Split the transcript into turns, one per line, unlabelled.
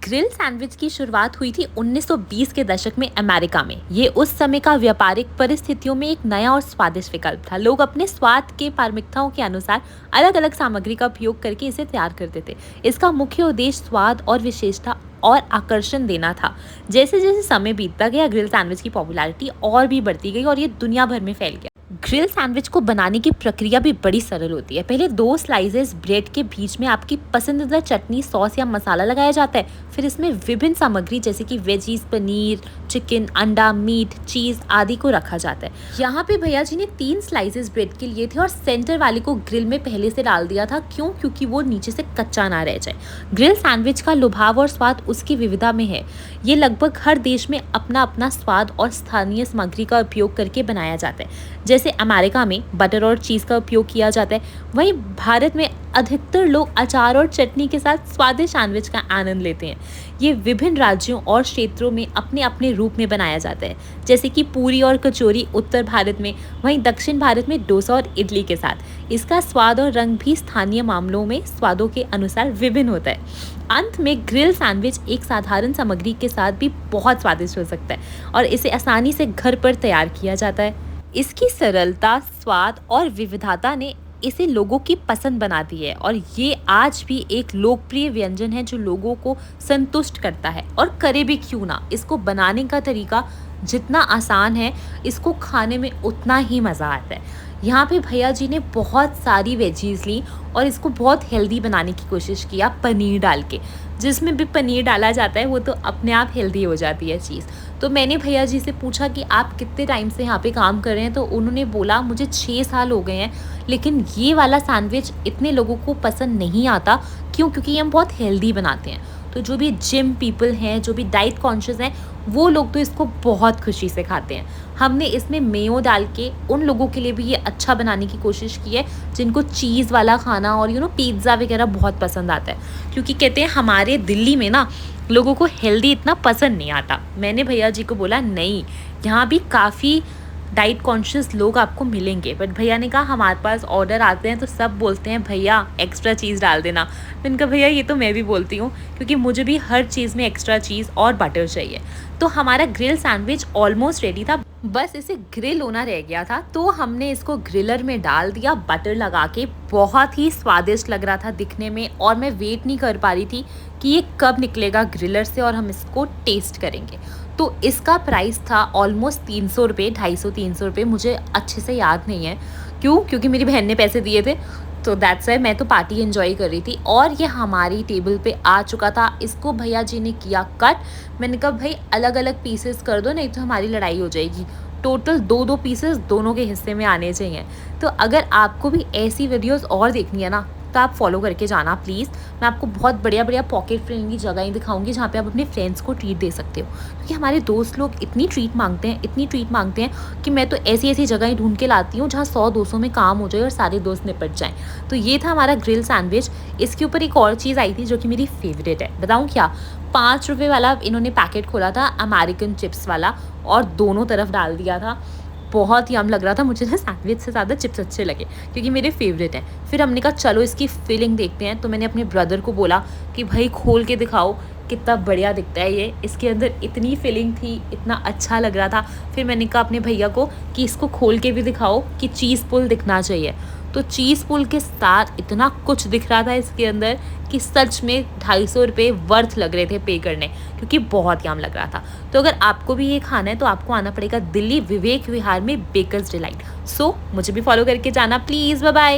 Grill sandwich की शुरुआत हुई थी 1920 के दशक में अमेरिका में। ये उस समय का व्यापारिक परिस्थितियों में एक नया और स्वादिष्ट विकल्प था। लोग अपने स्वाद के प्राथमिकताओं के अनुसार अलग अलग सामग्री का उपयोग करके इसे तैयार करते थे। इसका मुख्य उद्देश्य स्वाद और विशेषता और आकर्षण देना था। जैसे जैसे समय बीतता गया, ग्रिल सैंडविच की पॉपुलैरिटी और भी बढ़ती गई और ये दुनिया भर में फैल गया। ग्रिल सैंडविच को बनाने की प्रक्रिया भी बड़ी सरल होती है। पहले 2 स्लाइसेस ब्रेड के बीच में आपकी पसंदीदा चटनी, सॉस या मसाला लगाया जाता है। फिर इसमें विभिन्न सामग्री जैसे कि वेजीज, पनीर, चिकन, अंडा, मीट, चीज आदि को रखा जाता है। यहाँ पे भैया जी ने 3 स्लाइसेस ब्रेड के लिए थे और सेंटर वाले को ग्रिल में पहले से डाल दिया था। क्योंकि वो नीचे से कच्चा ना रह जाए। ग्रिल सैंडविच का लुभाव और स्वाद उसकी विविधता में है। ये लगभग हर देश में अपना अपना स्वाद और स्थानीय सामग्री का उपयोग करके बनाया जाता है। जैसे अमेरिका में बटर और चीज़ का उपयोग किया जाता है, वहीं भारत में अधिकतर लोग अचार और चटनी के साथ स्वादिष्ट सैंडविच का आनंद लेते हैं। ये विभिन्न राज्यों और क्षेत्रों में अपने अपने रूप में बनाया जाता है। जैसे कि पूरी और कचौरी उत्तर भारत में, वहीं दक्षिण भारत में डोसा और इडली के साथ। इसका स्वाद और रंग भी स्थानीय मामलों में स्वादों के अनुसार विभिन्न होता है। अंत में ग्रिल सैंडविच एक साधारण सामग्री के साथ भी बहुत स्वादिष्ट हो सकता है और इसे आसानी से घर पर तैयार किया जाता है। इसकी सरलता, स्वाद और विविधता ने इसे लोगों की पसंद बना दी है और ये आज भी एक लोकप्रिय व्यंजन है जो लोगों को संतुष्ट करता है। और करे भी क्यों ना, इसको बनाने का तरीका जितना आसान है, इसको खाने में उतना ही मज़ा आता है। यहाँ पे भैया जी ने बहुत सारी वेजीज ली और इसको बहुत हेल्दी बनाने की कोशिश किया पनीर डाल के। जिसमें भी पनीर डाला जाता है वो तो अपने आप हेल्दी हो जाती है चीज़। तो मैंने भैया जी से पूछा कि आप कितने टाइम से यहाँ पे काम कर रहे हैं, तो उन्होंने बोला मुझे 6 साल हो गए हैं, लेकिन ये वाला सैंडविच इतने लोगों को पसंद नहीं आता। क्योंकि ये हम बहुत हेल्दी बनाते हैं। तो जो भी जिम पीपल हैं, जो भी डाइट कॉन्शियस हैं, वो लोग तो इसको बहुत खुशी से खाते हैं। हमने इसमें मेयो डाल के उन लोगों के लिए भी ये अच्छा बनाने की कोशिश की है जिनको चीज़ वाला खाना और पिज़्ज़ा वगैरह बहुत पसंद आता है। क्योंकि कहते हैं हमारे दिल्ली में ना लोगों को हेल्दी इतना पसंद नहीं आता। मैंने भैया जी को बोला नहीं, यहाँ भी काफ़ी डाइट कॉन्शियस लोग आपको मिलेंगे। बट भैया ने कहा हमारे पास ऑर्डर आते हैं तो सब बोलते हैं भैया एक्स्ट्रा चीज़ डाल देना। मैंने कहा भैया ये तो मैं भी बोलती हूँ, क्योंकि मुझे भी हर चीज़ में एक्स्ट्रा चीज़ और बटर चाहिए। तो हमारा ग्रिल सैंडविच ऑलमोस्ट रेडी था, बस इसे ग्रिल होना रह गया था। तो हमने इसको ग्रिलर में डाल दिया बटर लगा के। बहुत ही स्वादिष्ट लग रहा था दिखने में और मैं वेट नहीं कर पा रही थी कि ये कब निकलेगा ग्रिलर से और हम इसको टेस्ट करेंगे। तो इसका प्राइस था ऑलमोस्ट 300 रुपये, 250-300 रुपये, मुझे अच्छे से याद नहीं है। क्योंकि मेरी बहन ने पैसे दिए थे, तो दैट्स वाई मैं तो पार्टी एंजॉय कर रही थी। और ये हमारी टेबल पे आ चुका था। इसको भैया जी ने किया कट। मैंने कहा भाई अलग अलग पीसेस कर दो, नहीं तो हमारी लड़ाई हो जाएगी। टोटल 2-2 पीसेस दोनों के हिस्से में आने चाहिए। तो अगर आपको भी ऐसी वीडियोस और देखनी है ना, तो आप फॉलो करके जाना प्लीज़। मैं आपको बहुत बढ़िया पॉकेट फ्रेंडली जगहें दिखाऊंगी जहाँ पे आप अपने फ्रेंड्स को ट्रीट दे सकते हो। क्योंकि हमारे दोस्त लोग इतनी ट्रीट मांगते हैं कि मैं तो ऐसी जगहें ढूंढ के लाती हूँ जहाँ 100-200 में काम हो जाए और सारे दोस्त निपट जाएँ। तो ये था हमारा ग्रिल सैंडविच। इसके ऊपर एक और चीज़ आई थी जो कि मेरी फेवरेट है, बताऊँ क्या? 5 रुपये वाला इन्होंने पैकेट खोला था अमेरिकन चिप्स वाला और दोनों तरफ डाल दिया था। बहुत यम लग रहा था। मुझे ना सैंडविच से ज़्यादा चिप्स अच्छे लगे क्योंकि मेरे फेवरेट हैं। फिर हमने कहा चलो इसकी फीलिंग देखते हैं। तो मैंने अपने ब्रदर को बोला कि भाई खोल के दिखाओ कितना बढ़िया दिखता है ये। इसके अंदर इतनी फीलिंग थी, इतना अच्छा लग रहा था। फिर मैंने कहा अपने भैया को कि इसको खोल के भी दिखाओ कि चीज़ पुल दिखना चाहिए। तो चीज़ पुल के साथ इतना कुछ दिख रहा था इसके अंदर कि सच में 250 रुपये वर्थ लग रहे थे पे करने, क्योंकि बहुत यम लग रहा था। तो अगर आपको भी ये खाना है तो आपको आना पड़ेगा दिल्ली विवेक विहार में बेकर्स डिलाइट। सो मुझे भी फॉलो करके जाना प्लीज़। Bye bye.